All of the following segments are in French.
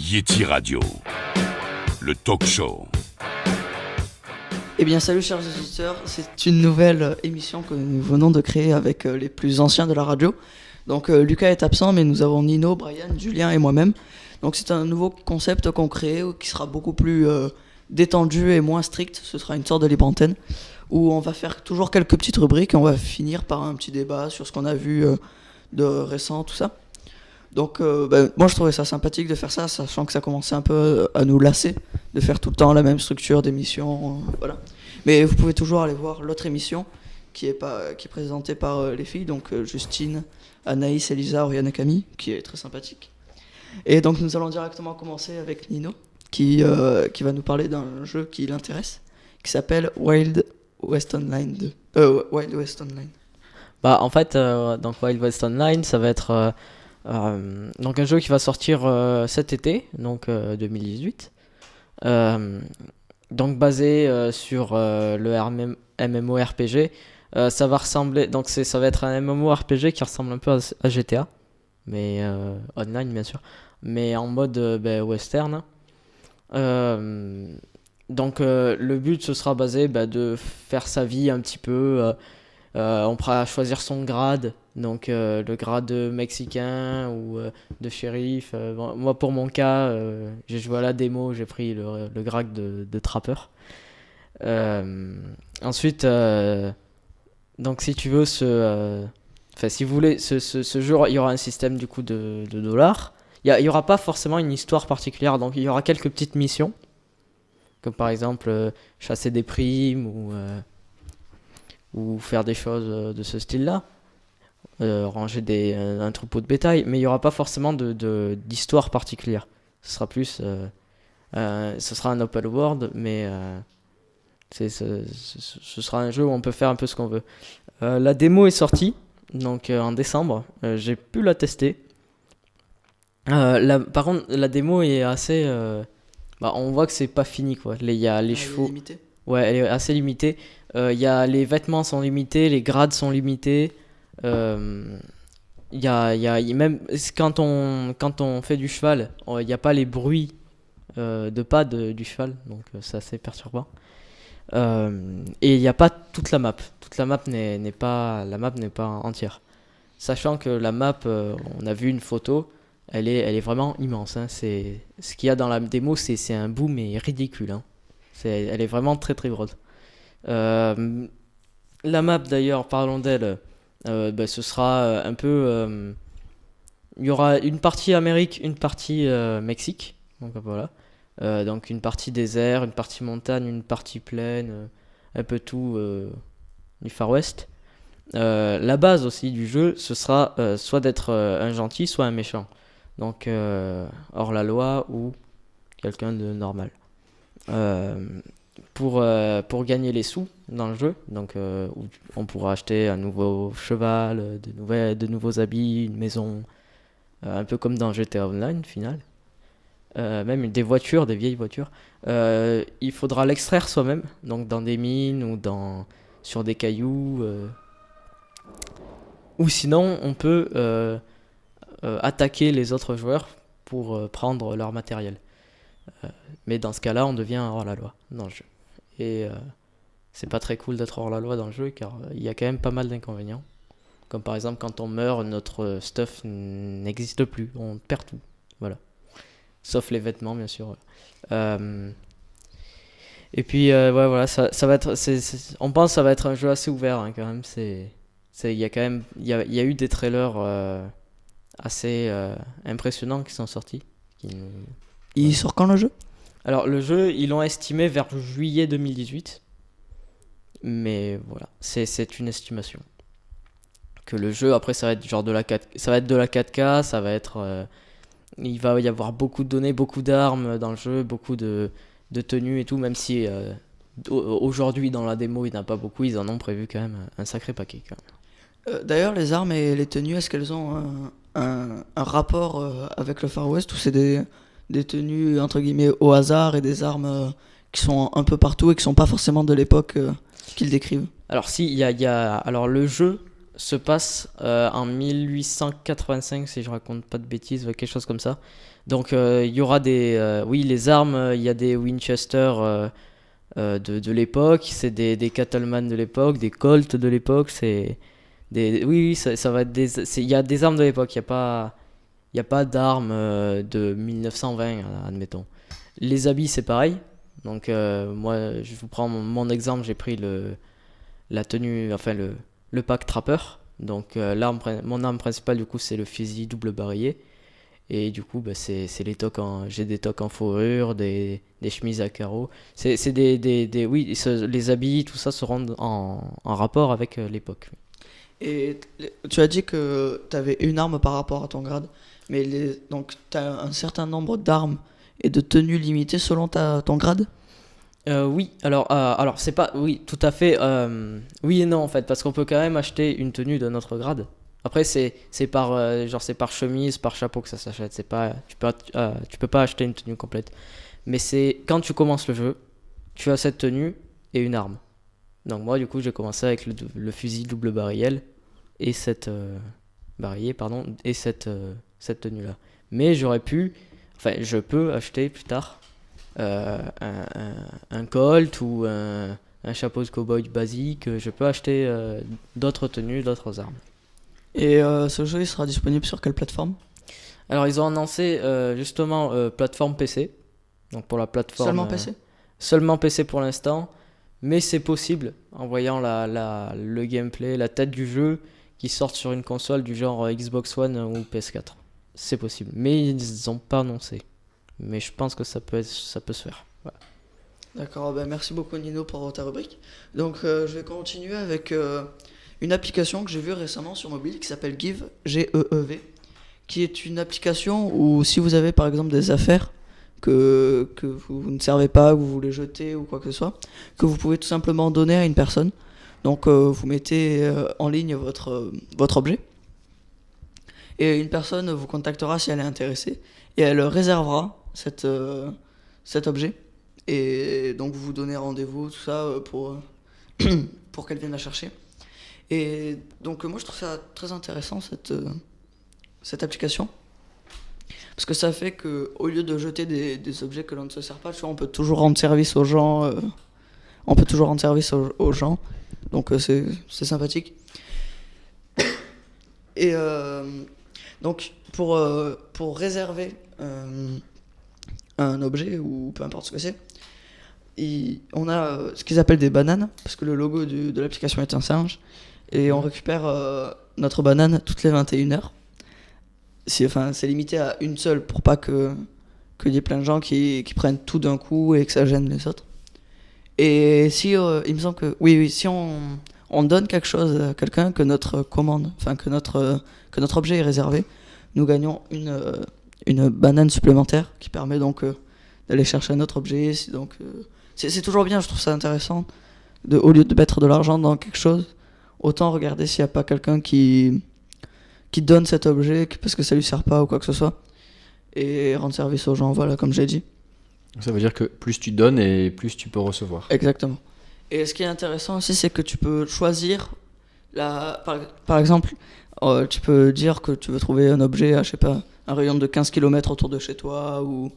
Yeti Radio, le talk show. Eh bien salut chers auditeurs, c'est une nouvelle émission que nous venons de créer avec les plus anciens de la radio. Donc Lucas est absent mais nous avons Nino, Brian, Julien et moi-même. Donc c'est un nouveau concept qu'on crée qui sera beaucoup plus détendu et moins strict. Ce sera une sorte de libre antenne où on va faire toujours quelques petites rubriques et on va finir par un petit débat sur ce qu'on a vu de récent, tout ça. Donc moi je trouvais ça sympathique de faire ça, sachant que ça commençait un peu à nous lasser de faire tout le temps la même structure d'émission, voilà. Mais vous pouvez toujours aller voir l'autre émission qui est présentée par les filles, donc Justine, Anaïs, Elisa, Oriane et Camille, qui est très sympathique. Et donc nous allons directement commencer avec Nino, qui va nous parler d'un jeu qui l'intéresse, qui s'appelle Wild West Online 2. Wild West Online. Bah en fait, donc Wild West Online, ça va être donc un jeu qui va sortir cet été, donc 2018. Donc basé sur le MMORPG. Ça va ressembler, donc ça va être un MMORPG qui ressemble un peu à GTA, mais online bien sûr, mais en mode western. Donc le but ce sera basé de faire sa vie un petit peu. On pourra choisir son grade, donc le grade de mexicain ou de shérif. Bon, moi pour mon cas, j'ai joué à la démo, j'ai pris le grade de trappeur. Ensuite, donc si tu veux si vous voulez ce jeu, il y aura un système du coup de dollars. Il y aura pas forcément une histoire particulière, donc il y aura quelques petites missions, comme par exemple chasser des primes ou faire des choses de ce style-là, ranger un troupeau de bétail, mais il n'y aura pas forcément d'histoire particulière. Ce sera plus, ce sera un open world, mais ce sera un jeu où on peut faire un peu ce qu'on veut. La démo est sortie, donc en décembre, j'ai pu la tester. Par contre, la démo est assez, on voit que c'est pas fini quoi. Il y a les chevaux. Ouais, elle est assez limitée. Les vêtements sont limités, les grades sont limités. Même quand on fait du cheval, il n'y a pas les bruits de pas du cheval, donc c'est assez perturbant. Et il n'y a pas toute la map. Toute la map n'est pas entière. Sachant que la map, on a vu une photo, elle est vraiment immense. Hein. Ce qu'il y a dans la démo, c'est un boom mais ridicule. Hein. Elle est vraiment très très grosse. La map d'ailleurs, parlons d'elle, ce sera un peu... il y aura une partie Amérique, une partie Mexique. Donc voilà. Donc une partie désert, une partie montagne, une partie plaine, un peu tout du Far West. La base aussi du jeu, ce sera soit d'être un gentil, soit un méchant. Donc hors la loi ou quelqu'un de normal. Pour gagner les sous dans le jeu, donc on pourra acheter un nouveau cheval, de nouveaux habits, une maison, un peu comme dans GTA Online final, même des vieilles voitures. Il faudra l'extraire soi-même, donc dans des mines ou sur des cailloux, ou sinon on peut attaquer les autres joueurs pour prendre leur matériel. Mais dans ce cas-là, on devient hors la loi dans le jeu. Et c'est pas très cool d'être hors la loi dans le jeu car il y a quand même pas mal d'inconvénients. Comme par exemple, quand on meurt, notre stuff n'existe plus, on perd tout. Voilà. Sauf les vêtements, bien sûr. Et puis, voilà, ça va être. On pense que ça va être un jeu assez ouvert hein, quand même. Il y a eu des trailers assez impressionnants qui sont sortis. Il sort quand le jeu ? Alors le jeu, ils l'ont estimé vers juillet 2018. Mais voilà, c'est une estimation. Que le jeu, après, ça va être genre de la 4K, ça va être... il va y avoir beaucoup de données, beaucoup d'armes dans le jeu, beaucoup de tenues et tout, même si aujourd'hui, dans la démo, il n'y en a pas beaucoup, ils en ont prévu quand même un sacré paquet. Quand même. D'ailleurs, les armes et les tenues, est-ce qu'elles ont un rapport avec le Far West ou c'est des tenues entre guillemets au hasard et des armes qui sont un peu partout et qui sont pas forcément de l'époque qu'ils décrivent? Alors si, alors le jeu, se passe en 1885, si je raconte pas de bêtises, quelque chose comme ça. Donc il y aura oui, les armes, il y a des Winchester de l'époque, c'est des Cattleman de l'époque, des Colt de l'époque, oui, ça va être il y a des armes de l'époque, il y a pas d'armes de 1920, admettons. Les habits, c'est pareil. Donc moi, je vous prends mon exemple, j'ai pris la tenue, enfin le pack trapper. Donc mon arme principale, du coup, c'est le fusil double barillet. Et du coup, bah, c'est les toques j'ai des toques en fourrure, des chemises à carreaux. C'est oui, les habits, tout ça se rendent en rapport avec l'époque. Et tu as dit que tu avais une arme par rapport à ton grade, mais donc tu as un certain nombre d'armes et de tenues limitées selon ton grade? Oui, alors c'est pas, oui, tout à fait, oui et non en fait, parce qu'on peut quand même acheter une tenue de notre grade. Après c'est par c'est par chemise, par chapeau que ça s'achète. C'est pas, tu peux pas acheter une tenue complète. Mais c'est quand tu commences le jeu, tu as cette tenue et une arme. Donc moi du coup j'ai commencé avec le fusil double barillet et barillet pardon, et cette tenue là. Mais je peux acheter plus tard un Colt ou un chapeau de cow-boy basique. Je peux acheter d'autres tenues, d'autres armes. Et ce jeu, il sera disponible sur quelle plateforme? Alors ils ont annoncé justement plateforme PC. Donc pour la plateforme Seulement PC? Seulement PC pour l'instant, mais c'est possible en voyant le gameplay, la tête du jeu qui sortent sur une console du genre Xbox One ou PS4. C'est possible, mais ils n'ont pas annoncé. Mais je pense que ça peut se faire. Voilà. D'accord, ben merci beaucoup Nino pour ta rubrique. Donc je vais continuer avec une application que j'ai vue récemment sur mobile qui s'appelle Give, G-E-E-V, qui est une application où si vous avez par exemple des affaires que vous ne servez pas, que vous voulez jeter ou quoi que ce soit, que vous pouvez tout simplement donner à une personne. Donc vous mettez en ligne votre objet et une personne vous contactera si elle est intéressée et elle réservera cet objet. Et donc vous vous donnez rendez-vous, tout ça, pour qu'elle vienne la chercher. Et donc moi je trouve ça très intéressant cette application. Parce que ça fait qu'au lieu de jeter des objets que l'on ne se sert pas, tu vois, on peut toujours rendre service aux gens. Donc c'est sympathique. Et donc pour réserver un objet ou peu importe ce que c'est, on a ce qu'ils appellent des bananes, parce que le logo de l'application est un singe, et on récupère notre banane toutes les 21h. C'est limité à une seule pour pas qu'il y ait plein de gens qui prennent tout d'un coup et que ça gêne les autres. Et si il me semble que oui, si on donne quelque chose à quelqu'un, que notre commande, enfin que notre objet est réservé, nous gagnons une banane supplémentaire qui permet donc d'aller chercher un autre objet. C'est toujours bien, je trouve ça intéressant, au lieu de mettre de l'argent dans quelque chose, autant regarder s'il n'y a pas quelqu'un qui donne cet objet parce que ça lui sert pas ou quoi que ce soit, et rendre service aux gens, voilà, comme j'ai dit. Ça veut dire que plus tu donnes et plus tu peux recevoir. Exactement. Et ce qui est intéressant aussi, c'est que tu peux choisir par exemple, tu peux dire que tu veux trouver un objet à, je sais pas, un rayon de 15 km autour de chez toi ou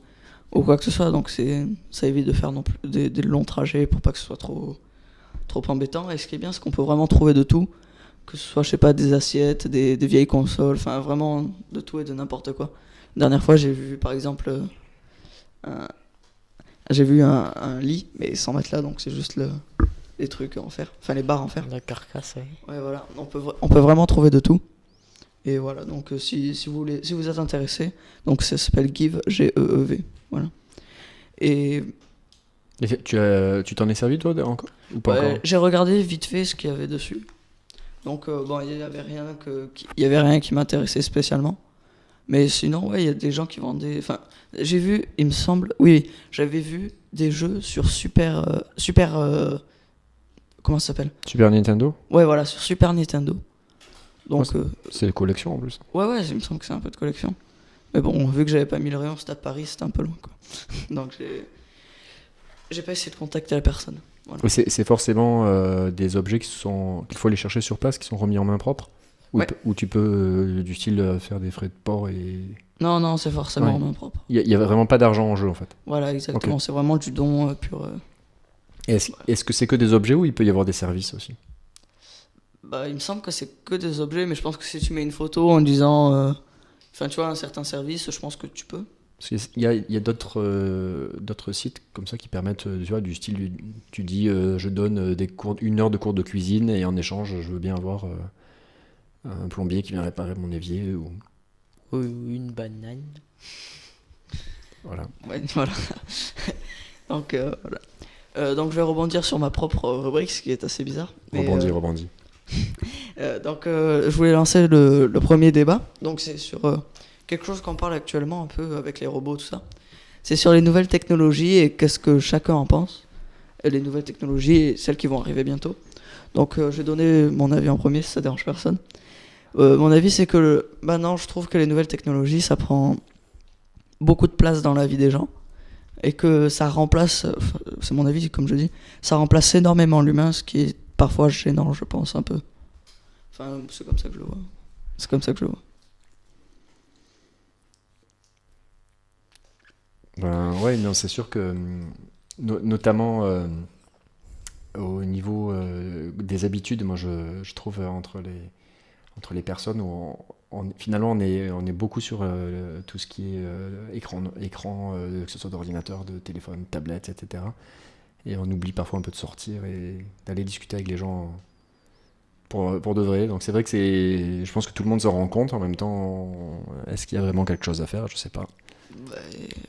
quoi que ce soit. Donc ça évite de faire non plus des longs trajets pour pas que ce soit trop embêtant. Et ce qui est bien, c'est qu'on peut vraiment trouver de tout, que ce soit, je sais pas, des assiettes, des vieilles consoles, enfin vraiment de tout et de n'importe quoi. La dernière fois, j'ai vu par exemple un lit, mais sans matelas, donc c'est juste les trucs en fer, enfin les barres en fer. La carcasse, oui. Ouais, voilà, on peut vraiment trouver de tout. Et voilà, donc si vous êtes intéressé, donc ça s'appelle Give, G-E-E-V, voilà. Et tu t'en es servi toi encore ou pas encore? J'ai regardé vite fait ce qu'il y avait dessus. Donc bon, il y avait rien qui m'intéressait spécialement. Mais sinon, ouais, il y a des gens qui vendaient. Enfin, j'ai vu, il me semble, oui, j'avais vu des jeux sur super, comment ça s'appelle? Super Nintendo? Ouais, voilà, sur Super Nintendo. Donc, c'est des collections en plus. Ouais, il me semble que c'est un peu de collection. Mais bon, vu que j'avais pas mis le rayon, c'était à Paris, c'était un peu loin, quoi. Donc j'ai pas essayé de contacter la personne. Voilà. Oui, c'est forcément des objets qu'il faut aller chercher sur place, qui sont remis en main propre. Ouais. Ou tu peux, du style, faire des frais de port et... Non, c'est forcément Ouais. en main propre. Il y a vraiment pas d'argent en jeu, en fait. Voilà, exactement. C'est vraiment du don pur. Et est-ce que c'est que des objets ou il peut y avoir des services aussi? Bah, il me semble que c'est que des objets, mais je pense que si tu mets une photo en disant. Enfin, tu vois, un certain service, je pense que tu peux. Parce qu'il y a d'autres sites comme ça qui permettent, tu vois, du style, tu dis, je donne 1 heure de cours de cuisine et en échange, je veux bien avoir un plombier qui vient réparer mon évier. Ou une banane. Voilà. Ouais, voilà. Donc, voilà. Donc, je vais rebondir sur ma propre rubrique, ce qui est assez bizarre. Mais, Rebondis. donc, je voulais lancer le premier débat. Donc, c'est sur quelque chose qu'on parle actuellement un peu avec les robots, tout ça. C'est sur les nouvelles technologies et qu'est-ce que chacun en pense. Et les nouvelles technologies et celles qui vont arriver bientôt. Donc, je vais donner mon avis en premier, si ça dérange personne. Mon avis, c'est que maintenant, je trouve que les nouvelles technologies, ça prend beaucoup de place dans la vie des gens. Et que ça remplace, c'est mon avis, comme je dis, ça remplace énormément l'humain, ce qui est parfois gênant, je pense, un peu. Enfin, c'est comme ça que je le vois. C'est comme ça que je le vois. Ben ouais, non, c'est sûr que notamment au niveau des habitudes, moi je trouve entre les personnes où finalement on est beaucoup sur tout ce qui est écran que ce soit d'ordinateur, de téléphone, tablette, etc. Et on oublie parfois un peu de sortir et d'aller discuter avec les gens pour de vrai. Donc c'est vrai que je pense que tout le monde se rend compte. En même temps, est-ce qu'il y a vraiment quelque chose à faire? Je sais pas.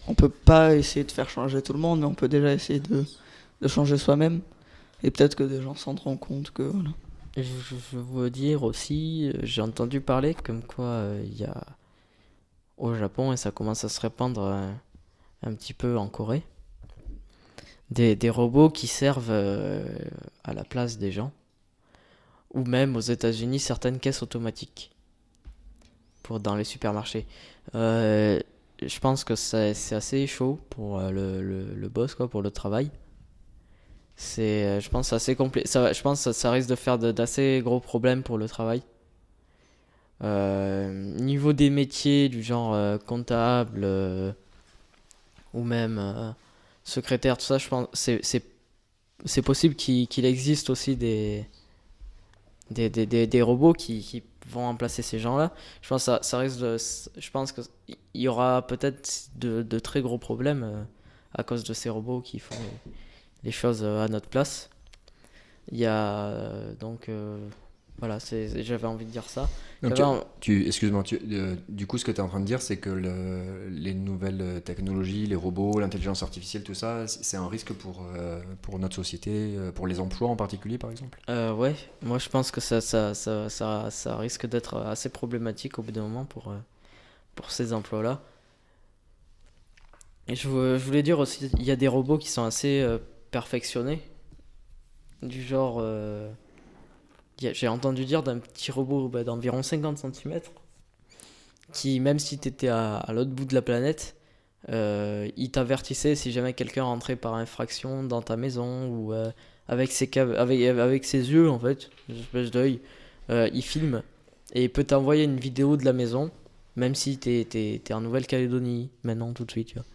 On peut pas essayer de faire changer tout le monde, mais on peut déjà essayer de changer soi-même. Et peut-être que des gens s'en rendront compte que voilà. Je veux dire aussi, j'ai entendu parler comme quoi il y a au Japon, et ça commence à se répandre un petit peu en Corée, des robots qui servent à la place des gens, ou même aux États-Unis certaines caisses automatiques dans les supermarchés. Je pense que c'est assez chaud pour le boss, quoi, pour le travail. Je pense que c'est assez complet. Je pense que ça risque de faire d'assez gros problèmes pour le travail. Niveau des métiers du genre comptable ou même secrétaire, tout ça, je pense c'est possible qu'il existe aussi des robots qui vont remplacer ces gens-là. Je pense que ça risque je pense qu'il y aura peut-être de très gros problèmes à cause de ces robots qui font les choses à notre place. Il y a donc voilà, j'avais envie de dire ça. Donc excuse-moi, du coup, ce que tu es en train de dire, c'est que les nouvelles technologies, les robots, l'intelligence artificielle, tout ça, c'est un risque pour notre société, pour les emplois en particulier, par exemple? Ouais, moi je pense que ça risque d'être assez problématique au bout d'un moment pour ces emplois-là. Et je voulais dire aussi, il y a des robots qui sont assez perfectionnés, du genre... j'ai entendu dire d'un petit robot d'environ 50 cm qui, même si tu étais à l'autre bout de la planète, il t'avertissait si jamais quelqu'un rentrait par infraction dans ta maison ou avec ses yeux, en fait, une espèce d'œil, il filme et il peut t'envoyer une vidéo de la maison, même si t'es en Nouvelle-Calédonie maintenant, tout de suite. Tu vois.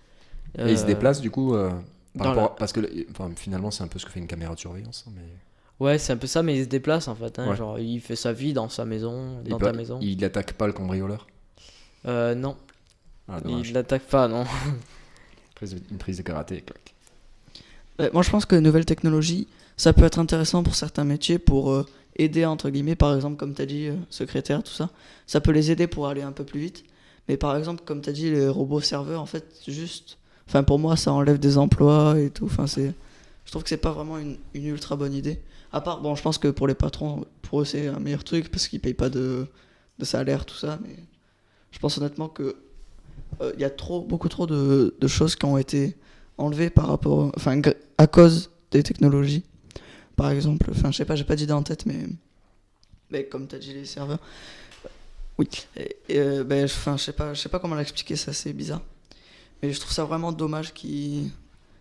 Et il se déplace du coup parce que finalement c'est un peu ce que fait une caméra de surveillance. Mais... Ouais, c'est un peu ça, mais il se déplace en fait. Ouais. Genre, il fait sa vie dans sa maison, ta maison. Il n'attaque pas le cambrioleur? Non. Ah, Il l'attaque pas, non. Une prise de karaté, clac. Moi, je pense que les nouvelles technologies, ça peut être intéressant pour certains métiers, pour aider, entre guillemets, par exemple, comme tu as dit, secrétaire, tout ça. Ça peut les aider pour aller un peu plus vite. Mais par exemple, comme tu as dit, les robots serveurs, en fait, juste... Enfin, pour moi, ça enlève des emplois et tout. Enfin, je trouve que c'est pas vraiment une ultra bonne idée. À part, bon, je pense que pour les patrons, pour eux, c'est un meilleur truc parce qu'ils payent pas de salaire, tout ça. Mais je pense honnêtement que y a beaucoup trop de choses qui ont été enlevées par rapport, à cause des technologies. Par exemple, je sais pas, j'ai pas d'idée en tête, mais comme t'as dit, les serveurs. Oui. Je sais pas comment l'expliquer, ça c'est bizarre. Mais je trouve ça vraiment dommage qu'ils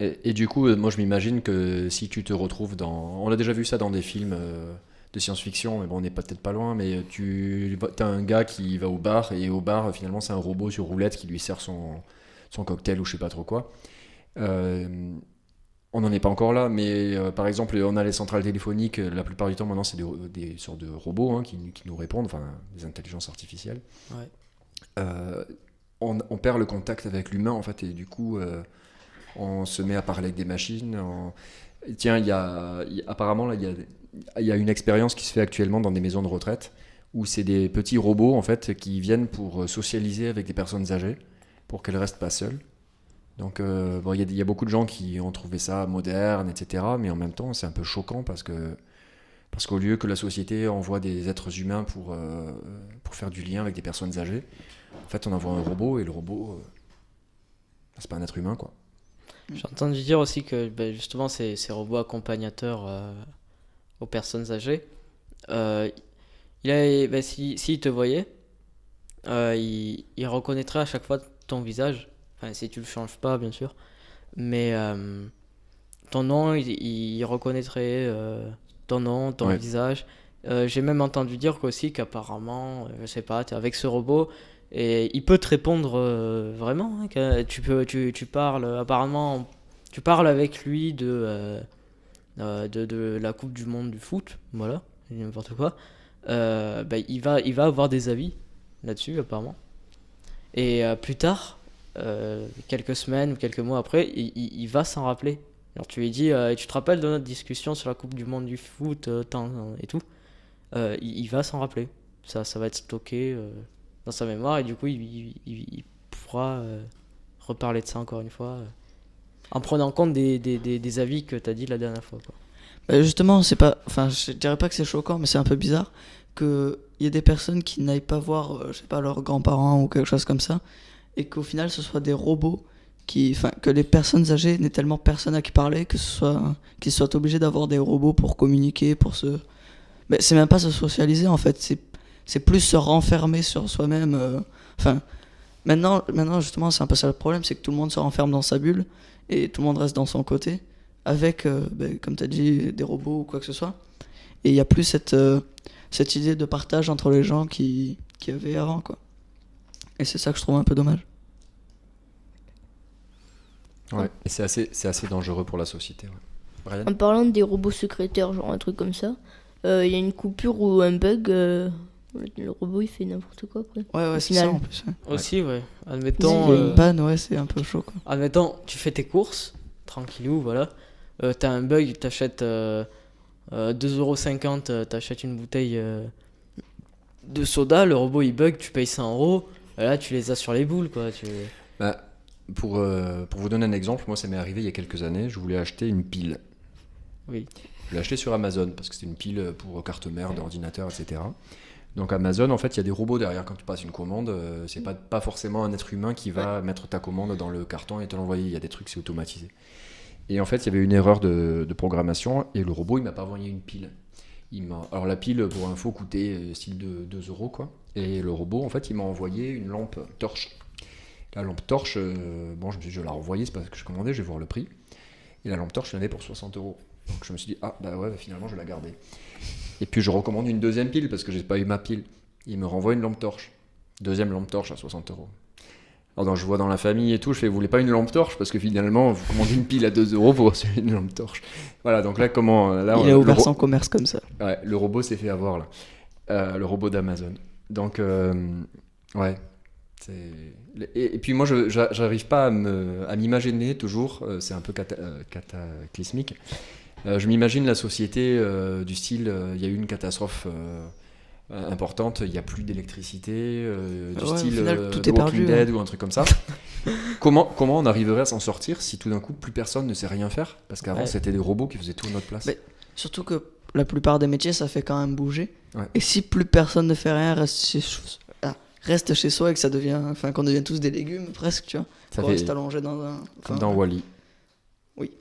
Et du coup, moi je m'imagine que si tu te retrouves dans... On a déjà vu ça dans des films de science-fiction, mais bon, on n'est peut-être pas loin, mais t'as un gars qui va au bar, et au bar, finalement, c'est un robot sur roulette qui lui sert son cocktail ou je sais pas trop quoi. Euh, on n'en est pas encore là, mais par exemple, on a les centrales téléphoniques, la plupart du temps maintenant, c'est des sortes de robots hein, qui nous répondent, enfin, des intelligences artificielles. Ouais. Euh, on perd le contact avec l'humain, en fait, et du coup... on se met à parler avec des machines. Tiens, apparemment, là, il y a une expérience qui se fait actuellement dans des maisons de retraite où c'est des petits robots en fait, qui viennent pour socialiser avec des personnes âgées pour qu'elles ne restent pas seules. Donc, bon, il y a beaucoup de gens qui ont trouvé ça moderne, etc. Mais en même temps, c'est un peu choquant parce qu'au lieu que la société envoie des êtres humains pour faire du lien avec des personnes âgées, en fait, on envoie un robot et le robot, c'est pas un être humain, quoi. J'ai entendu dire aussi que justement ces robots accompagnateurs aux personnes âgées, s'il te voyait, il reconnaîtrait à chaque fois ton visage, enfin si tu le changes pas bien sûr, mais ton nom, il reconnaîtrait ton nom, ton Ouais. visage. J'ai même entendu dire aussi qu'apparemment, je sais pas, t'es avec ce robot. Et il peut te répondre vraiment, hein, que tu parles, apparemment, tu parles avec lui de la Coupe du Monde du foot, voilà, n'importe quoi. Il va avoir des avis là-dessus, apparemment. Et plus tard, quelques semaines ou quelques mois après, il va s'en rappeler. Alors tu lui dis, tu te rappelles de notre discussion sur la Coupe du Monde du foot, et tout. Il va s'en rappeler. Ça va être stocké dans sa mémoire et du coup il pourra reparler de ça encore une fois en prenant en compte des avis que tu as dit la dernière fois, quoi. Justement, c'est pas, enfin, je dirais pas que c'est choquant, mais c'est un peu bizarre qu'il y ait des personnes qui n'aillent pas voir, je sais pas, leurs grands-parents ou quelque chose comme ça, et qu'au final ce soit des robots que les personnes âgées n'aient tellement personne à qui parler qu'ils soient obligés d'avoir des robots pour communiquer, mais c'est même pas se socialiser en fait, c'est plus se renfermer sur soi-même. Enfin, maintenant justement, c'est un peu ça le problème, c'est que tout le monde se renferme dans sa bulle et tout le monde reste dans son côté, avec, comme tu as dit, des robots ou quoi que ce soit. Et il n'y a plus cette idée de partage entre les gens qui avait avant, quoi. Et c'est ça que je trouve un peu dommage. Ouais, et c'est assez dangereux pour la société. Ouais. Brian? En parlant des robots secrétaires, genre un truc comme ça, il y a une coupure ou un bug, le robot il fait n'importe quoi après. Ouais, Au c'est ça final. en plus. Ouais. Aussi, ouais. Il Admettons, y a une panne, ouais, c'est un peu chaud, quoi. admettons, tu fais tes courses, tranquillou, voilà. T'as un bug, t'achètes 2,50€, t'achètes une bouteille de soda, le robot il bug, tu payes 100€. Là, tu les as sur les boules, quoi. Bah, pour vous donner un exemple, moi ça m'est arrivé il y a quelques années, je voulais acheter une pile. Oui. Je l'ai acheté sur Amazon parce que c'était une pile pour carte mère, d'ordinateur, etc. Donc Amazon, en fait, il y a des robots derrière. Quand tu passes une commande, c'est pas forcément un être humain qui va mettre ta commande dans le carton et te l'envoyer. Il y a des trucs, c'est automatisé. Et en fait, il y avait une erreur de programmation et le robot, il m'a pas envoyé une pile. Alors la pile, pour info, coûtait style de 2€, quoi. Et le robot, en fait, il m'a envoyé une lampe torche. La lampe torche, bon, je me suis dit, je vais la renvoyer, c'est pas ce que je commandais, je vais voir le prix. Et la lampe torche, il y en avait pour 60€. Donc je me suis dit, ah bah ouais, finalement, je vais la garder. Et puis je recommande une deuxième pile parce que j'ai pas eu ma pile. Il me renvoie une lampe torche. Deuxième lampe torche à 60€. Alors donc, je vois dans la famille et tout, je fais, vous voulez pas une lampe torche? Parce que finalement, vous commandez une pile à 2€ pour recevoir une lampe torche. Voilà, donc là, Il a ouvert son commerce comme ça. Ouais, le robot s'est fait avoir là. Le robot d'Amazon. Donc, ouais. Et puis moi, j'arrive pas à m'imaginer toujours, c'est un peu cataclysmique. Je m'imagine la société du style, il y a eu une catastrophe importante, il n'y a plus d'électricité, du Ouais, style au final, tout The est Walking perdu, Dead ou un truc comme ça. Comment on arriverait à s'en sortir si tout d'un coup plus personne ne sait rien faire? Parce qu'avant Ouais. c'était des robots qui faisaient tout à notre place. Mais surtout que la plupart des métiers, ça fait quand même bouger. Ouais. Et si plus personne ne fait rien, reste chez soi et que qu'on devienne tous des légumes presque, tu vois. Ça Qu'on fait reste allongé dans un. comme dans Wall-E. Oui.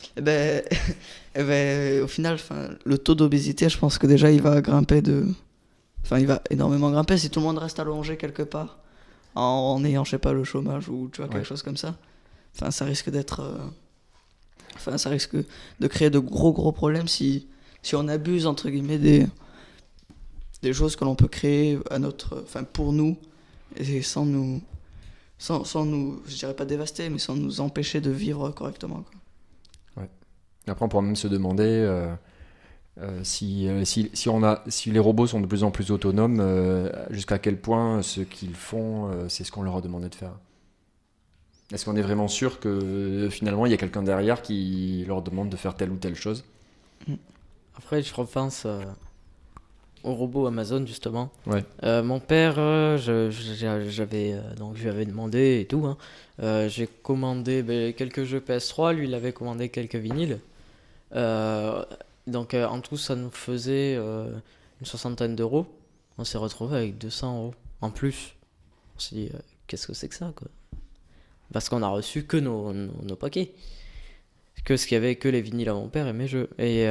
Au final, le taux d'obésité, je pense que déjà il va grimper il va énormément grimper si tout le monde reste allongé quelque part en ayant, je sais pas, le chômage ou tu vois, quelque Ouais. chose comme ça. Enfin, ça risque d'être Enfin, ça risque de créer de gros problèmes si on abuse, entre guillemets, des choses que l'on peut créer pour nous, et sans nous, je dirais pas dévaster, mais sans nous empêcher de vivre correctement, quoi. Après, on pourra même se demander si les robots sont de plus en plus autonomes, jusqu'à quel point ce qu'ils font, c'est ce qu'on leur a demandé de faire. Est-ce qu'on est vraiment sûr que finalement il y a quelqu'un derrière qui leur demande de faire telle ou telle chose? Après, je repense au robot Amazon, justement. Ouais. Mon père, donc je lui avais demandé et tout, hein. J'ai commandé quelques jeux PS3, lui il avait commandé quelques vinyles. Donc en tout, ça nous faisait une soixantaine d'euros. On s'est retrouvé avec 200 euros en plus. On s'est dit, qu'est-ce que c'est que ça, quoi? Parce qu'on a reçu que nos paquets. Que ce qu'il y avait, que les vinyles à mon père et mes jeux. Et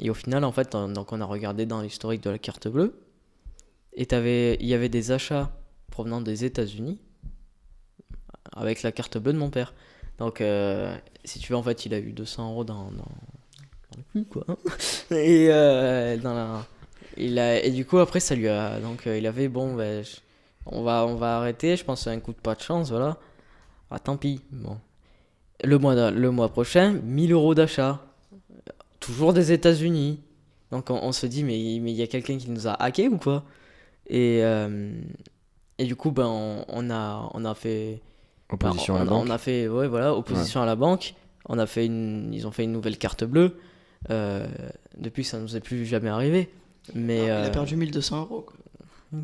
au final, en fait, donc on a regardé dans l'historique de la carte bleue. Et il y avait des achats provenant des États-Unis avec la carte bleue de mon père. Donc, si tu veux, en fait, il a eu 200 euros dans le cul, quoi. Et, et du coup, après, ça lui a. Donc, il avait, bon, on va arrêter. Je pense que c'est un coup de pas de chance, voilà. Ah, tant pis. Bon. Le mois prochain, 1000 euros d'achat. Toujours des États-Unis. Donc, on se dit, mais il y a quelqu'un qui nous a hacké ou quoi? Et du coup, on a fait. Opposition à la banque. On a fait, ouais, voilà, opposition à la banque. Ils ont fait une nouvelle carte bleue. Depuis, ça nous est plus jamais arrivé. Mais Il a perdu 1200 euros, quoi.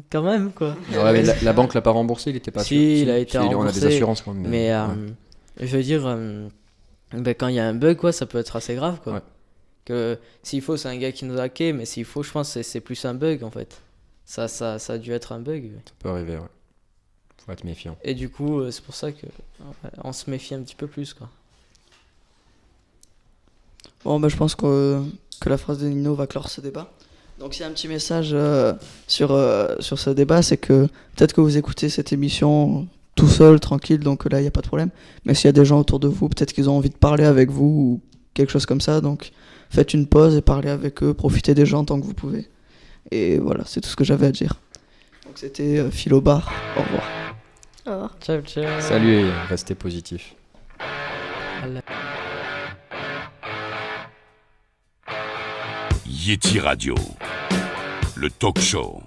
Quand même, quoi. Ouais, mais la banque l'a pas remboursé, il était pas sûr. Si, il a été On a des remboursé. assurances quand même. Mais ouais. je veux dire, quand il y a un bug, quoi, ça peut être assez grave, quoi. Ouais. Que s'il faut, c'est un gars qui nous a hacké, mais s'il faut, je pense que c'est plus un bug, en fait. Ça a dû être un bug. Ça peut arriver, ouais. Faut être méfiant. Et du coup, c'est pour ça que on se méfie un petit peu plus, quoi. Bon, je pense que la phrase de Nino va clore ce débat. Donc, s'il y a un petit message sur ce débat, c'est que peut-être que vous écoutez cette émission tout seul, tranquille, donc là, il n'y a pas de problème. Mais s'il y a des gens autour de vous, peut-être qu'ils ont envie de parler avec vous ou quelque chose comme ça, donc faites une pause et parlez avec eux, profitez des gens tant que vous pouvez. Et voilà, c'est tout ce que j'avais à dire. Donc, c'était Phil au bar. Au revoir. Au revoir. Ciao, ciao. Salut et restez positifs. Yeti Radio, le talk show.